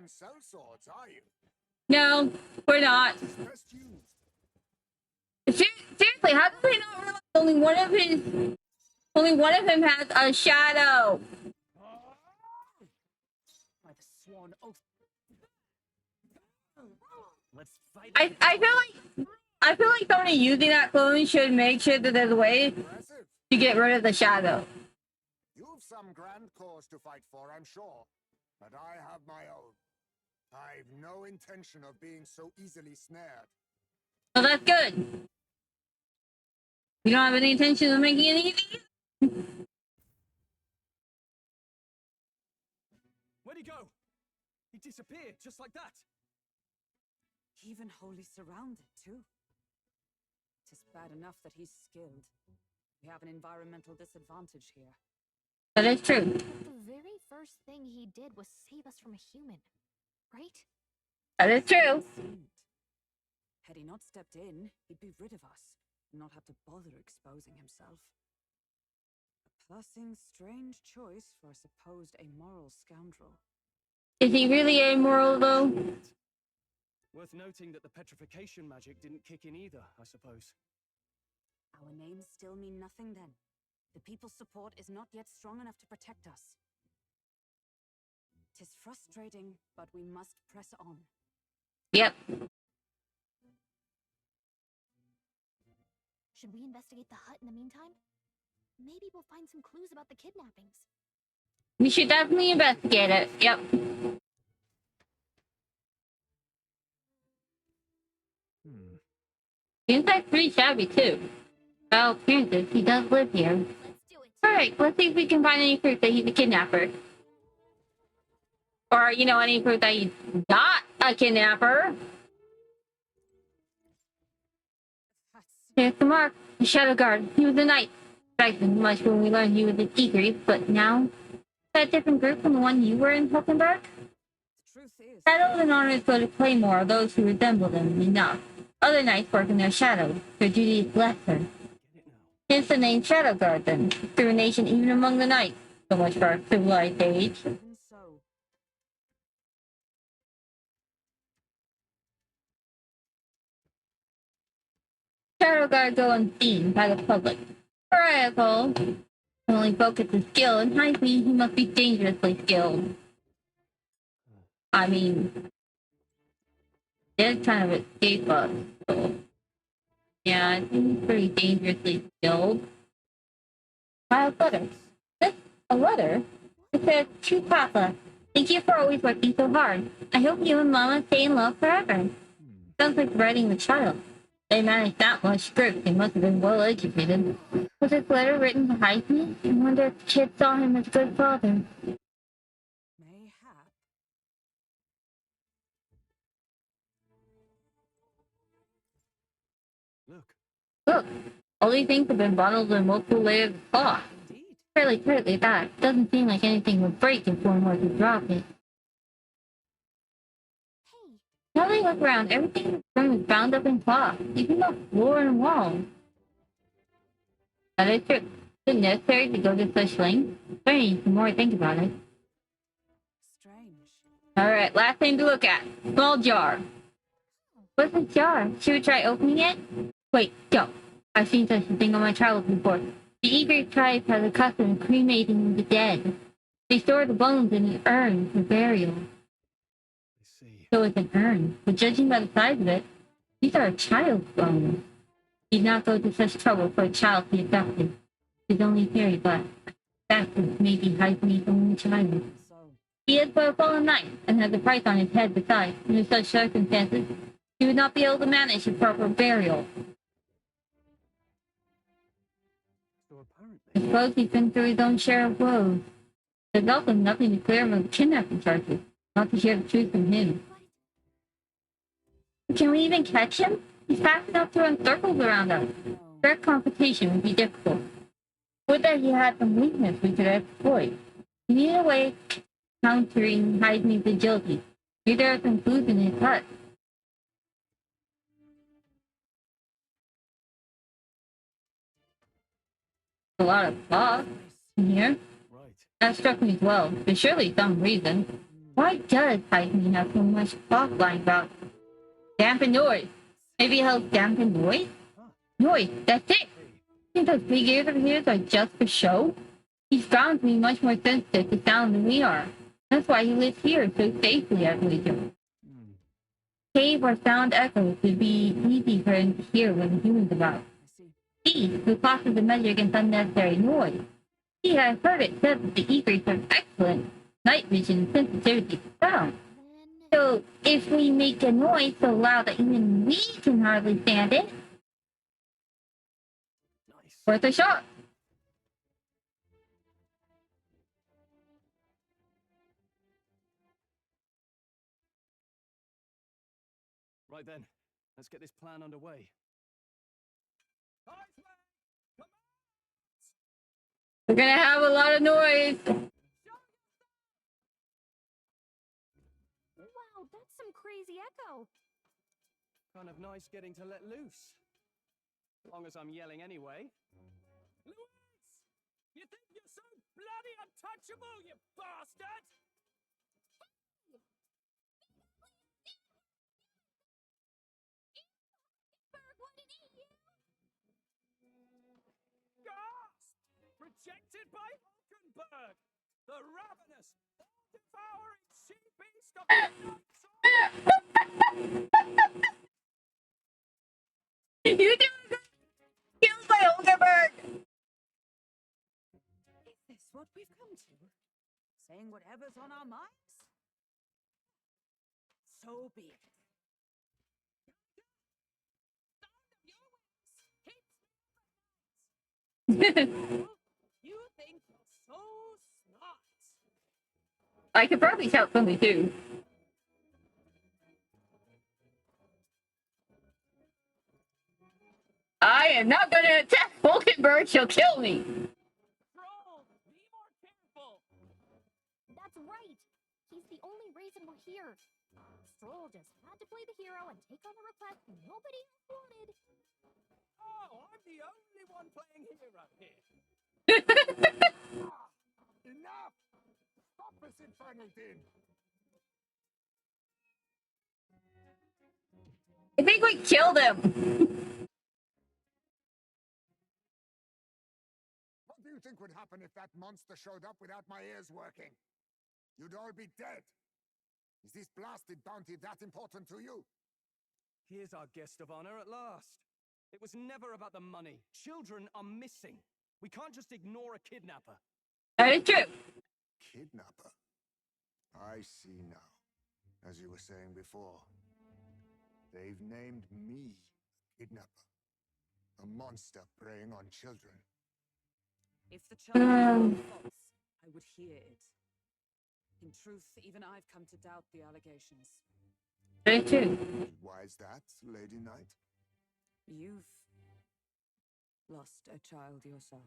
on sellswords, are you? No, we're not. Best used. Seriously, how does he not realize only one of him has a shadow? By the sworn oath. Let's fight. I feel like somebody using that clone should make sure that there's a way Impressive. to get rid of the shadow. You've some grand cause to fight for, I'm sure. But I have my own. I've no intention of being so easily snared. So that's good. We don't have any intention of making it easy. Where'd he go? He disappeared just like that. Even wholly surrounded, too. Tis bad enough that he's skilled. We have an environmental disadvantage here. That is true. But the very first thing he did was save us from a human, right? That is true. Had he not stepped in, he'd be rid of us, and not have to bother exposing himself. A passing strange choice for a supposed amoral scoundrel. Is he really amoral though? Worth noting that the petrification magic didn't kick in either, I suppose. Our names still mean nothing then. The people's support is not yet strong enough to protect us. 'Tis frustrating, but we must press on. Yep. Should we investigate the hut in the meantime? Maybe we'll find some clues about the kidnappings. We should definitely investigate it. Yep. The inside's pretty shabby too. Well, appearances, he does live here. Let's do it. Alright, let's see if we can find any proof that he's a kidnapper. Or, any proof that he's not a kidnapper. Here's the mark. The Shadow Guard. He was a knight. Frightened much when we learned he was a secret, but now? That different group from the one you were in, Hulkenberg? The truth is, Shadows and honors go to Claymore are those who resemble them enough. Other knights work in their shadows. Their duty is lesser. Hence the name Shadow Guard, then. Discrimination even among the knights. So much for our civilized age. even so, Shadow Guard go unseen by the public. Variable. Only focus is skill, and Heismay, he must be dangerously skilled. I mean, there's kind of escape us, so. Yeah, I think he's pretty dangerously skilled. Wild letter. This a letter? It says, "To Papa, thank you for always working so hard. I hope you and Mama stay in love forever." Sounds like writing the child. They managed that much script. They must have been well educated. Was this letter written to Heismay? I wonder if the kid saw him as a good father. mayhap. Look, Look, all these things have been bundled in multiple layers of cloth. Indeed. Fairly tightly packed. Doesn't seem like anything would break if one were to drop it. Hey, Now they look around, everything in the room is bound up in cloth, even the floor and walls. That is true. Is it necessary to go to such lengths? Strange, the more I think about it. Strange. Alright, last thing to look at. Small jar. What's this jar? Should we try opening it? Wait, don't. I've seen such a thing on my travels before. The eager tribe has a custom of cremating the dead. They store the bones in an urn for burial. I see. So it's an urn, but judging by the size of it, these are a child's bones. He'd not go to such trouble for a child to be abducted. His only theory, but that is maybe Heismay's only child. So, He is but a fallen knight, and has a price on his head besides. Under such circumstances, he would not be able to manage a proper burial. So apparently, I suppose he's been through his own share of woes. There's also nothing to clear him of kidnapping charges, not to hear the truth from him. Can we even catch him? He's passing out to run circles around us. no. Direct competition would be difficult. Would that he had some weakness we could exploit. We need a way of countering Heismay's agility. Maybe there are some clues in his hut. A lot of cloth in here. right. That struck me as well. There's surely some reason. Why does Heismay have so much talk lying about dampen noise? Maybe it helps dampen noise? Noise, that's it! Think those big ears of his are just for show? He's bound to be much more sensitive to sound than we are. That's why he lives here so safely, I wager. Cave or sound echoes would be easy for him to hear when the humans about. I see. He, who cautions the measure against unnecessary noise. He has heard it said that the eagles have excellent night vision and sensitivity to sound. Then So if we make a noise so loud that even we can hardly stand it, Nice. worth a shot. Right then, let's get this plan underway. We're gonna have a lot of noise. wow, that's some crazy echo. Kind of nice getting to let loose. As long as I'm yelling anyway. Louise! You think you're so bloody untouchable, you bastard? Gasp! Rejected by Hulkenberg, the ravenous, all-devouring she-beast of the You doing good? Killed by Olderberg. Is this what we've come to? Saying whatever's on our minds? So be it. You think you're so smart. I could probably shout something too. I am not gonna attack Hulkenberg. She'll kill me. Troll, be more careful. That's right. He's the only reason we're here. Stroll just had to play the hero and take on a request nobody else wanted. Oh, I'm the only one playing hero here. Enough! Stop this infernal din! I think we killed him. What do you think would happen if that monster showed up without my ears working? You'd all be dead. Is this blasted bounty that important to you? Here's our guest of honor at last. It was never about the money. Children are missing. We can't just ignore a kidnapper. That is true. Kidnapper? I see now. As you were saying before, they've named me kidnapper. A monster preying on children. If the charge was false, I would hear it. In truth, even I've come to doubt the allegations. That is true. Why is that, Lady Knight? You've lost a child yourself,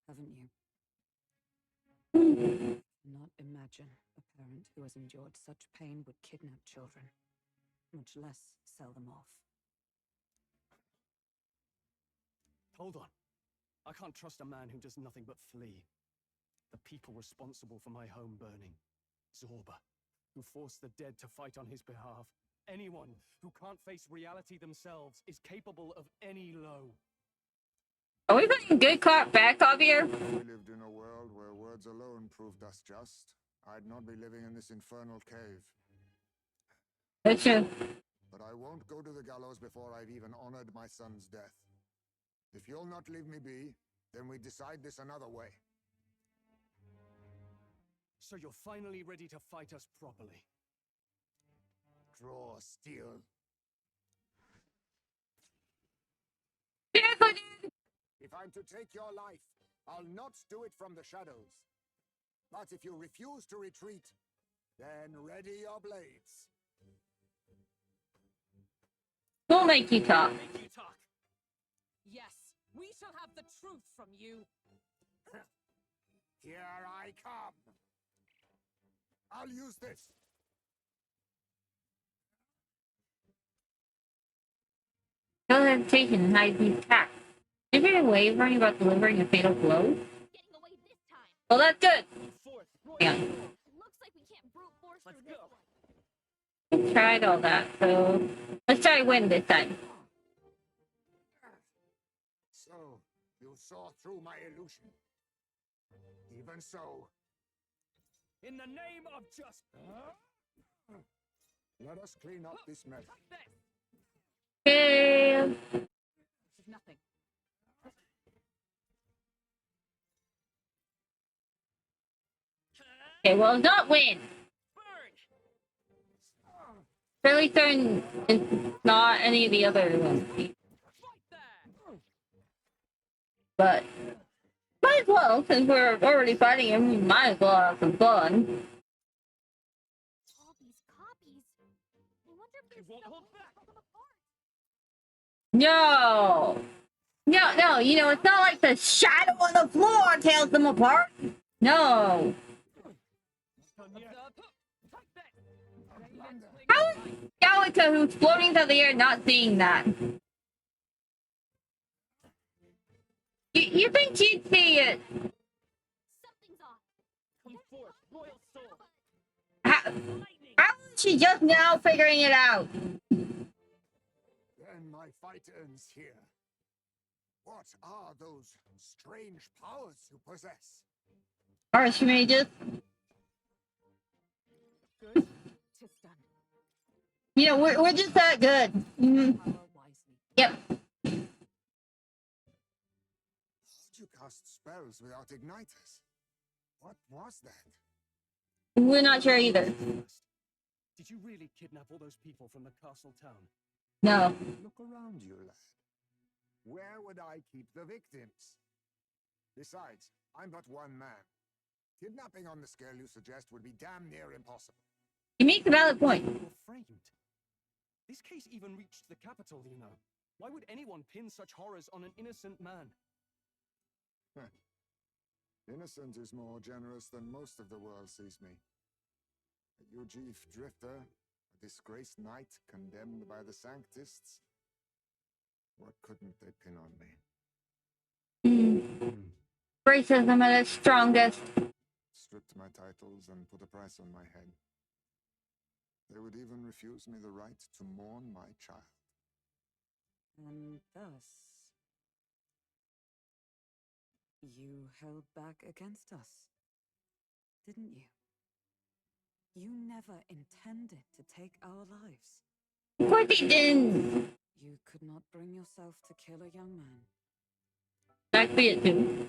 haven't you? Not imagine a parent who has endured such pain would kidnap children, much less sell them off. Hold on. I can't trust a man who does nothing but flee. The people responsible for my home burning. Zorba, who forced the dead to fight on his behalf. Anyone who can't face reality themselves is capable of any low. Are we playing good cop, bad cop here? If we lived in a world where words alone proved us just, I'd not be living in this infernal cave. That's true. But I won't go to the gallows before I've even honored my son's death. If you'll not leave me be, then we decide this another way. So you're finally ready to fight us properly. Draw steel. Careful, dude. If I'm to take your life, I'll not do it from the shadows. But if you refuse to retreat, then ready your blades. We'll make you talk. Make you talk. Yes, we shall have the truth from you. Here I come. I'll use this. No hesitation in hiding these attacks. Is there a wavering about delivering a fatal blow? Getting away this time. Well, that's good. Forth. Yeah. Looks like we can't I tried all that, so let's try to win this time. So, you saw through my illusion. Even so, In the name of justice. let us clean up this mess. Okay. This is nothing. Okay, well, not win. Fairly certain it's not any of the other ones. But might as well, since we're already fighting him, we might as well have some fun. All these copies. I wonder if there's won't stuff hold to back. pull them apart. No! No, you know, it's not like the shadow on the floor tears them apart. No. How is Gallica, who's floating through the air, not seeing that? You think she'd see it? Something's off. Come forth, royal soul. How is she just now figuring it out? Then my fight ends here. What are those strange powers you possess? Archmages? Good. 'Tis done. You know, we're just that good. Mhm. Power wisely. Yep. How'd you cast spells without igniters? What was that? We're not sure either. Did you really kidnap all those people from the castle town? No. Look around you, lad. Where would I keep the victims? Besides, I'm but one man. Kidnapping on the scale you suggest would be damn near impossible. You make a valid point. You're framed. This case even reached the capital, you know. Why would anyone pin such horrors on an innocent man? Innocent is more generous than most of the world sees me. A Yujiv drifter, a disgraced knight condemned by the Sanctists. What couldn't they pin on me? Racism at its strongest. Stripped my titles and put a price on my head. They would even refuse me the right to mourn my child. And thus, you held back against us, didn't you? You never intended to take our lives. Of course he didn't. You could not bring yourself to kill a young man. I see it too.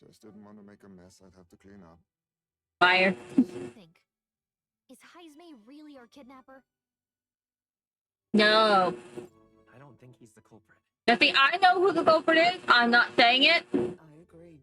Just didn't want to make a mess I'd have to clean up. Fire. What do you think? Is Heismay really our kidnapper? No. I don't think he's the culprit. Now see, I know who the culprit is. I'm not saying it. I agree.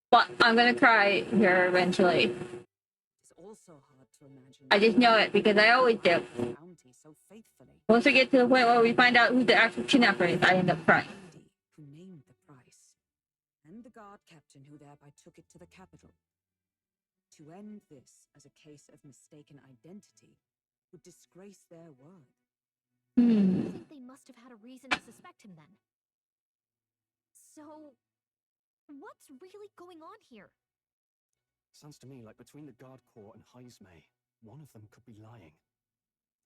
But I'm gonna cry here eventually. It's also hard to imagine. I just know it because I always do. Bounty so faithfully. Once we get to the point where we find out who the actual kidnapper is, I end up crying. Lady who named the price, and the guard captain who thereby took it to the capital. To end this as a case of mistaken identity would disgrace their word. I Hmm. think they must have had a reason to suspect him then. So, what's really going on here? Sounds to me like between the Guard Corps and Heismay, one of them could be lying.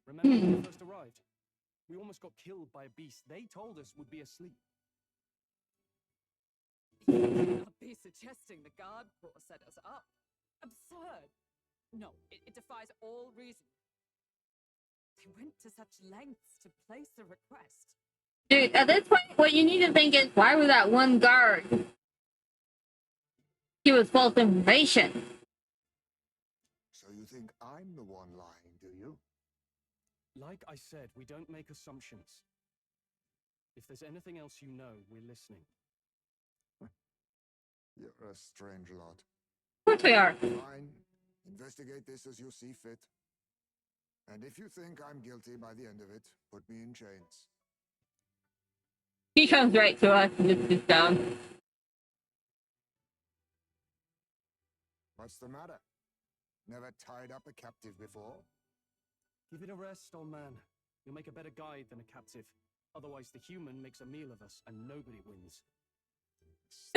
Remember when we first arrived? We almost got killed by a beast they told us would be asleep. You cannot be suggesting the guard corps set us up. Absurd. No, it defies all reason. They went to such lengths to place a request. Dude, at this point, what you need to think is, why was that one guard? He was false information. So you think I'm the one lying, do you? Like I said, we don't make assumptions. If there's anything else you know, we're listening. You're a strange lot. Of course we are. Fine. Investigate this as you see fit. And if you think I'm guilty by the end of it, put me in chains. He comes right to us and just sits down. What's the matter? Never tied up a captive before? Give it a rest, old man. You'll make a better guide than a captive. Otherwise, the human makes a meal of us, and nobody wins.